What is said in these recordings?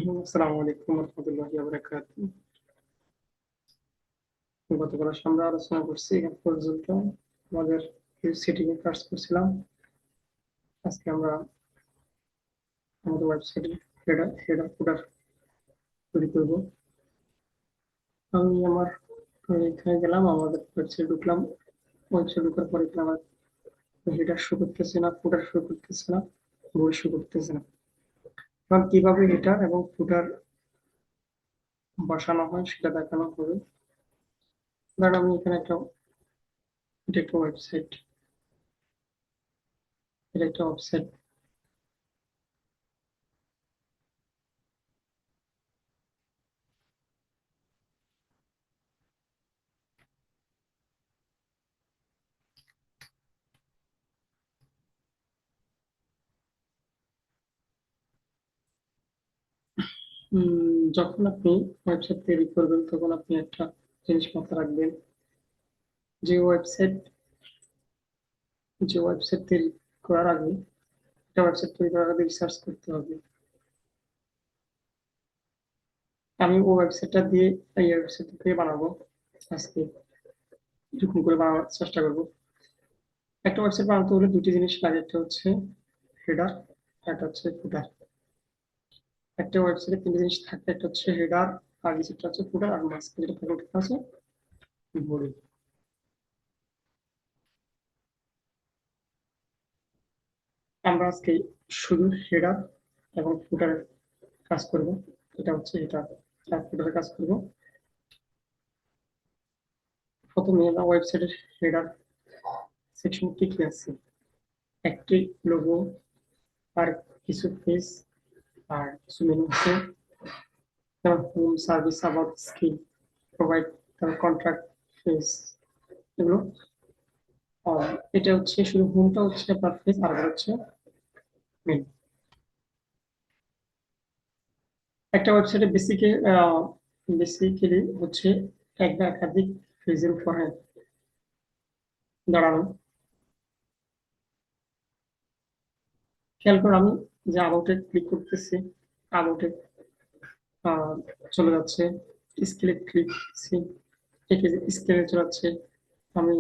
আসসালামু আলাইকুম রহমতুল্লাহি ওয়া বারাকাতুহু। গত ক্লাসে আমরা আলোচনা করছি এখন পর্যন্ত আমাদের সেটিং এর কাজ করছিলাম। আজকে আমরা আমাদের ওয়েবসাইটে হেডার ফুটার তৈরি করব। আমি আমার এখানে গেলাম, আমাদের ওয়েবসাইটে ঢুকলাম। ওয়েবসাইট ঢোকার পরে এখানে আমার হেডার শো করতেছে না, ফুটার শো করতেছে না, বডি শো করতেছে না। এখন কিভাবে হেডার এবং ফুটার বসানো হয় সেটা দেখানো হবে। ধরেন আমি এখানে এটা একটা ওয়েবসাইট, এটা একটা ওয়েবসাইট। যখন আপনি ওয়েবসাইট তৈরি করবেন তখন আপনি একটা জিনিস মাথায় রাখবেন, যে ওয়েবসাইট তৈরি করার আগে, একটা ওয়েবসাইট তৈরি করার আগে রিসার্চ করতে হবে। আমি ওই ওয়েবসাইটটা দিয়ে এই ওয়েবসাইট থেকে বানাবো। আজকে যখন করে বানানোর চেষ্টা করব। একটা ওয়েবসাইট বানাতে হলে দুটি জিনিস লাগে, একটা হচ্ছে হেডার, একটা হচ্ছে ফুটার। একটা ওয়েবসাইটে তিনটি জিনিস থাকে, একটা হচ্ছে হেডার, আর যেটা হচ্ছে ফুটার, আর মাঝখানে যেটা থাকে ওটা আছে বডি। আমরা আজকে শুধু হেডার এবং ফুটারের কাজ করব। এটা হচ্ছে এটা ফুটারের কাজ করব। প্রথমে আমরা ওয়েবসাইটের হেডার সেকশন কি কি আছে, একটি লোগো, আর কিছু পেজ, আর কিছু মেনু আছে, তারপর home, service, about, skill, provide, তারপর কন্ট্রাক্ট, পেজ, এগুলো। এটা হচ্ছে শুধু হোমটা হচ্ছে আপনার পেজ, আর হচ্ছে মেনু। একটা ওয়েবসাইটে বেসিক্যালি হচ্ছে এক বা একাধিক পেজের উপরে দাঁড়ানো। খেয়াল করে আমি যে অ্যাবাউটে ক্লিক করতেছি, অ্যাবাউটে চলে যাচ্ছে, স্কেলে ক্লিক করছি, স্কেলে চলে যাচ্ছে। আমি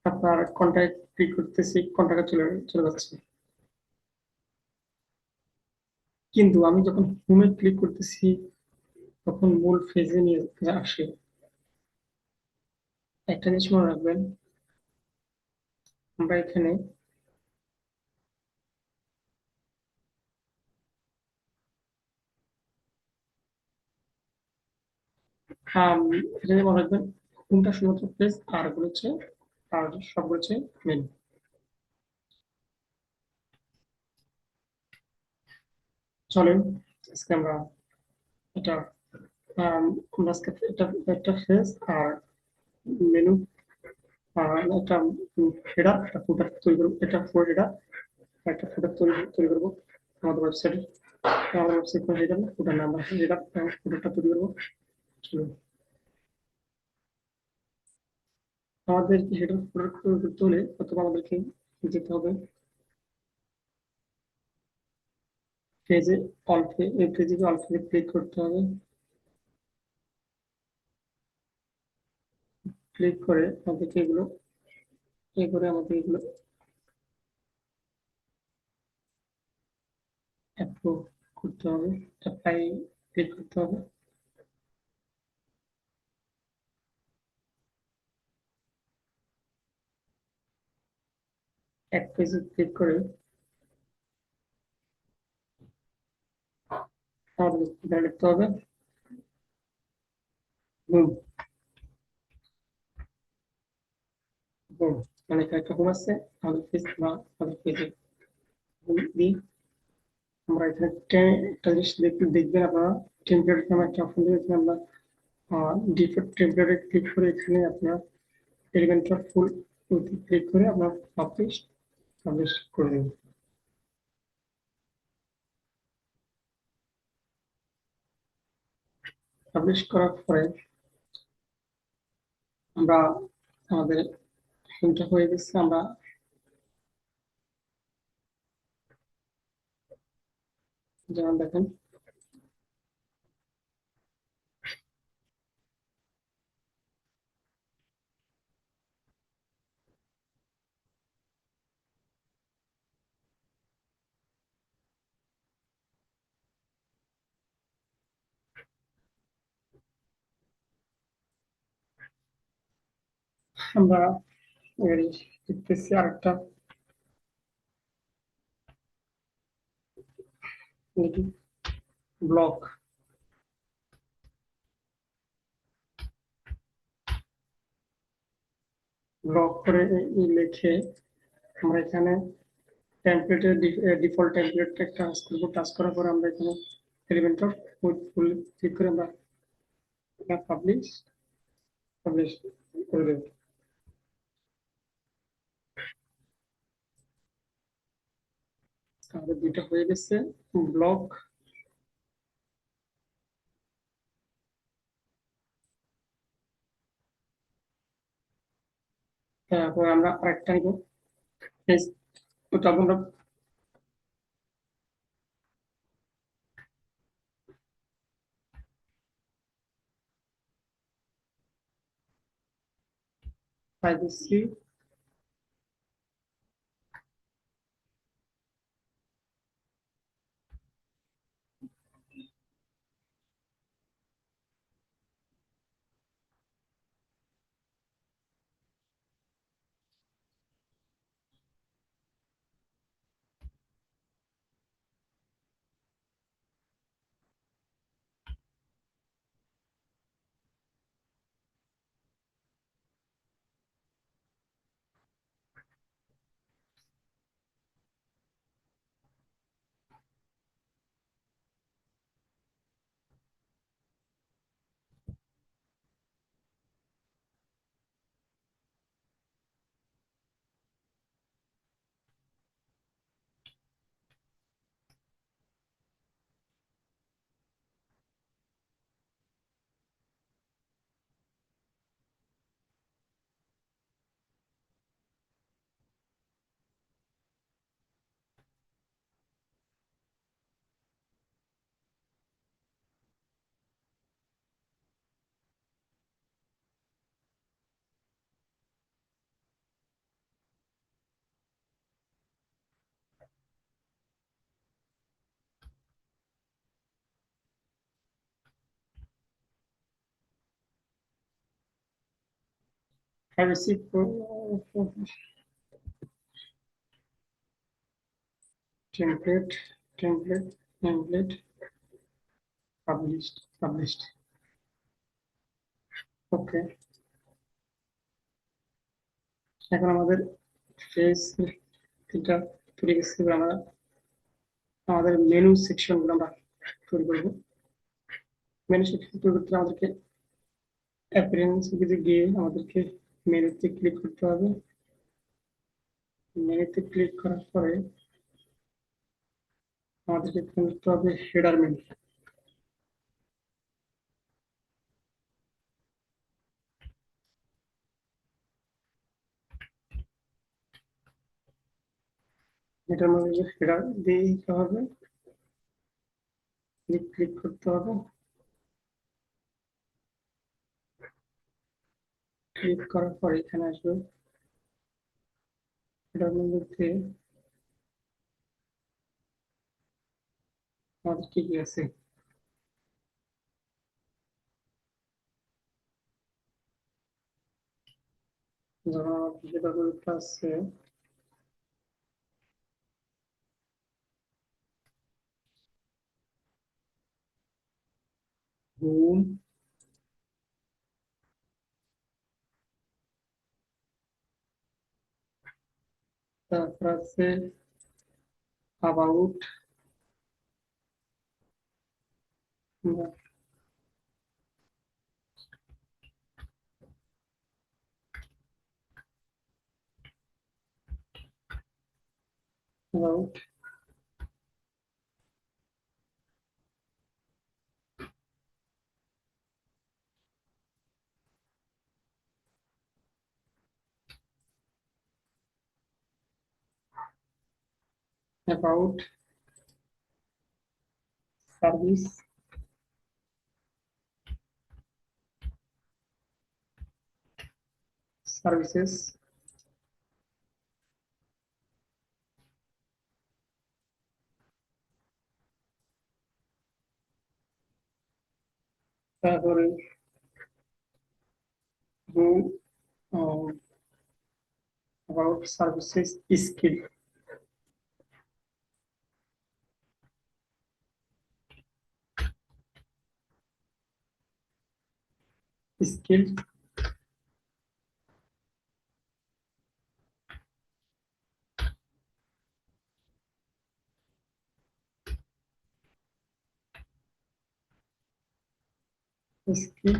আপনার কন্ট্যাক্ট ক্লিক করতেছি, কন্ট্যাক্টে চলে চলে যাচ্ছে। কিন্তু আমি যখন হোমে ক্লিক করতেছি তখন মূল পেজে নিয়ে আসে। একটা জিনিস মনে রাখবেন, আমরা এখানে এটা নিয়ে মনে রাখবেন, হোমটা শুধুমাত্র পেজ, আর সবগুলো হচ্ছে মেনু। চলেন আজকে আমরা এটা আমরা আজকে এটা একটা পেজ আর মেনু, একটা হেডার, একটা ফুটার তৈরি করবো। এটা ফোর হেডার, একটা ফুটার তৈরি করবো আমাদের ওয়েবসাইটে। আমাদের ওয়েবসাইট কোনো হেডার না, ফুটার নাম্বার হেডার এবং ফুটারটা তৈরি করবো। চলুন, আমাদেরকে হেডার ফুটার করতে হলে প্রথমে আমাদেরকে যেতে হবে পেজে, এই পেজে অল পেজে ক্লিক করতে হবে। ক্লিক করে আমাদেরকে এগুলো অ্যাপ্রুভ করতে হবে, অ্যাপ্লাই ক্লিক করতে হবে। এক পেজে ক্লিক করে আমাদের এখানে লিখতে হবে হোম। হোম মানে এখানে একটা হোম আছে, আমাদের পেজ বা আমাদের পেজে হোম দিই। আমরা এখানে একটা জিনিস দেখবেন আপনারা, টেমপ্লেট নামে একটা অপশন দিয়েছেন। আমরা ডিফল্ট টেমপ্লেটে ক্লিক করে এখানে আপনার এলিমেন্টটা ফুল ক্লিক করে আপনার পাবলিশ করে দেবেন। পাবলিশ করার পরে আমরা আমাদের হোমটা হয়ে গেছে। আমরা যেমন দেখেন আমরা দেখতেছি আরেকটা ব্লক করে লিখে আমরা এখানে টেমপ্লেটের ডিফল্ট টেমপ্লেটটা টাচ করব। টাচ করার পরে আমরা এখানে এলিমেন্ট অফ ফুল ক্লিক করে আমরা পাবলিশ করে দেব। আমাদের দুইটা হয়ে গেছে ব্লক। তারপরে আমরা আরেকটা নিব, ওটা আমরা privacy privacy template template published. Okay, এখন আমাদের ফেস এটা তৈরি গেছে। আমরা আমাদের মেনু সেকশন গুলো আমরা তৈরি করবো। মেনু সেকশন তৈরি করতে আমাদেরকে অ্যাপিয়ারেন্স গিয়ে আমাদেরকে মেনুতে ক্লিক করতে হবে। মেনুতে ক্লিক করার পরে আমাদেরকে করতে হবে header menu. Header menu header দিয়ে দিতে হবে, ক্লিক করতে হবে। ক্লিক করার পরে এখানে আসবে হেডার মেনুতে আমাদের কি কি আছে। ধরো আমাদের হেডার মেনুটা আছে হোম, তারপর আছে about, about, about service, services, তারপরে about services skill. Skill. Skill.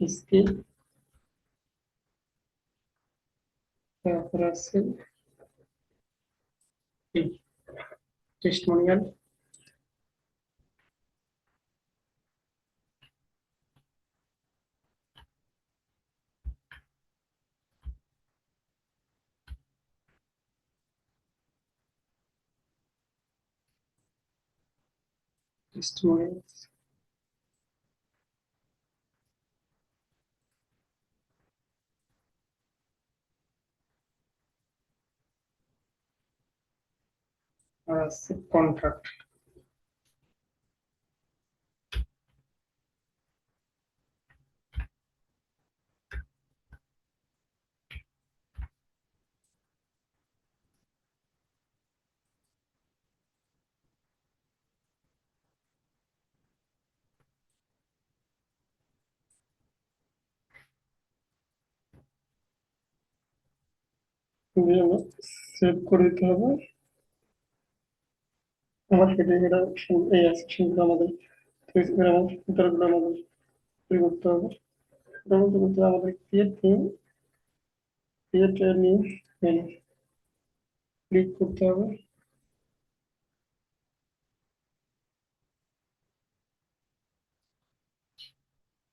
Skill. তারপর আছে টেস্টিমোনিয়াল। টেস্টিমোনিয়াল আর আছে কন্ট্রাক্ট। সেভ করে দিতে হবে। আমার সেটা এই সেগুলো আমাদের ফিল্টারগুলো আমাদের তৈরি করতে হবে। এটা বলতে বলতে আমাদের ক্রিয়েট নিউ মেনু ক্লিক করতে হবে।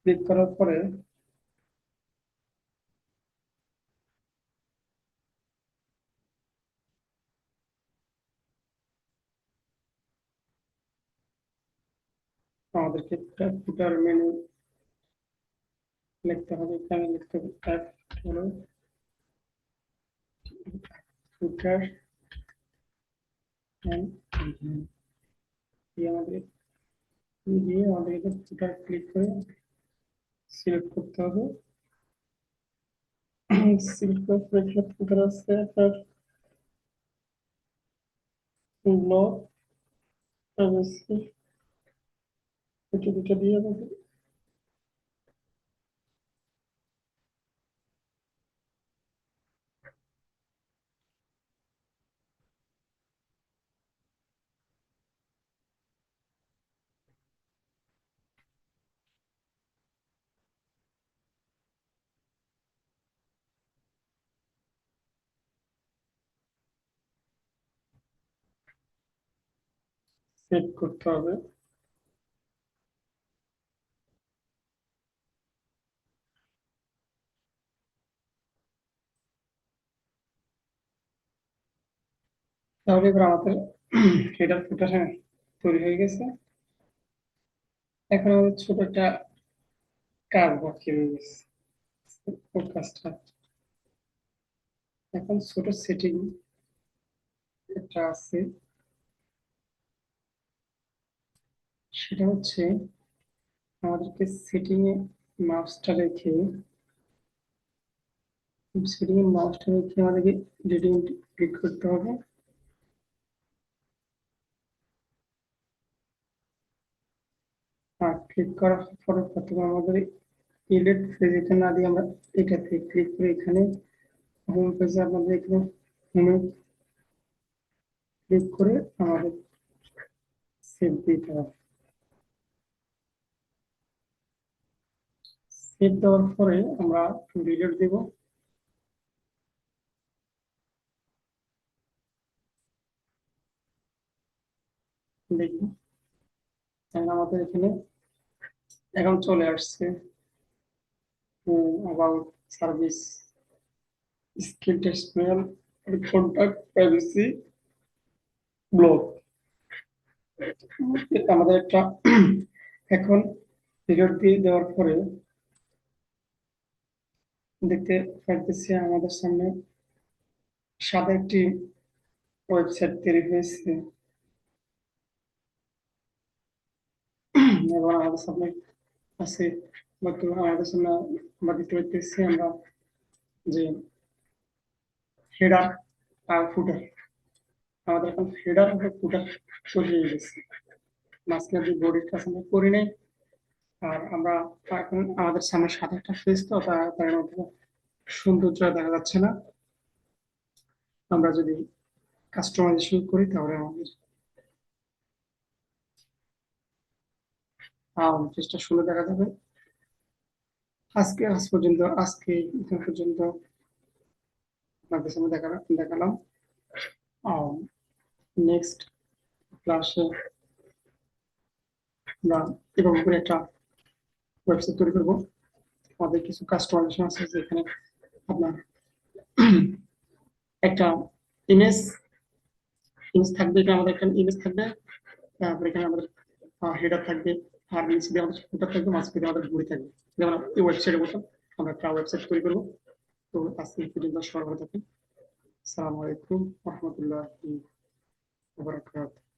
ক্লিক করার পরে আমাদেরকে ফুটার মেনু লিখতে হবে। এখানে লিখতে হবে হলো ফুটার আমাদের দিয়ে আমাদের এটা ফুটার ক্লিক করে সিলেক্ট করতে হবে। সিলেক্ট করে ফুটার আছে আপনার ব্লক এটা দুটো দিয়ে আমাদের সেভ করতে হবে। তাহলে এবার আমাদের হেডার ফুটার হ্যাঁ তৈরি হয়ে গেছে। এখন আমাদের ছোট একটা কাজ বাকি রয়ে গেছে। কাজটা এখন ছোট সেটিং একটা আছে, সেটা হচ্ছে আমাদেরকে সেটিং এ মাউসটা রেখে আমাদেরকে এডিটিং ক্লিক করতে হবে। আর ক্লিক করার পরে প্রথমে আমাদের ইলেক্ট পেজ এখানে না দিয়ে আমরা এটাতে ক্লিক করে এখানে হোম পেজে আমাদের এখানে হোমে ক্লিক করে আমাদের সেভ দিতে হবে। সেভ দেওয়ার পরে আমরা ডিলিট দেব। দেখি আমাদের এখানে এখন চলে আসছে about service skill testimonial contact privacy blog. আমাদের একটা এখন ডিলিট দিয়ে দেওয়ার পরে দেখতে পারতেছি আমাদের সামনে সাদা একটি ওয়েবসাইট তৈরি হয়েছে। এবং আমাদের সামনে আছে বর্তমানে আমাদের সামনে আমরা দেখতে পাইতেছি আমরা যে হেডার আর ফুটার, আমাদের এখন হেডার আর ফুটার তৈরি হয়ে গেছে, মাঝখানে যে বডির কাজ আমরা করি নাই। আর আমরা এখন আমাদের সামনে সাদা একটা ফেস, তো তার মধ্যে সৌন্দর্য দেখা যাচ্ছে না। আমরা যদি কাস্টমাইজেশন করি তাহলে আমাদের ফেসটা সুন্দর দেখা যাবে। আজকে এখান পর্যন্ত আপনাদের সামনে দেখালাম। নেক্সট ক্লাসে আমরা এরকম করে একটা ওয়েবসাইট তৈরি করবো। আমাদের কিছু কাস্টমাইজেশন আছে, যেখানে আপনার একটা ইমেজ ইমেজ থাকবে, এখানে আমাদের একটা ইমেজ থাকবে, তারপরে এখানে আমাদের হেডার থাকবে, আর নিচে দিয়ে আমাদের ফুটার থাকবে, মাঝখানে দিয়ে আমাদের বডি থাকবে। যেমন এই ওয়েবসাইটের মতো আমরা একটা ওয়েবসাইট তৈরি করবো। তো আজকে এই পর্যন্ত, সবাই ভালো থাকেন। আসসালামু আলাইকুম রহমতুল্লাহি ওয়া বারাকাতুহু।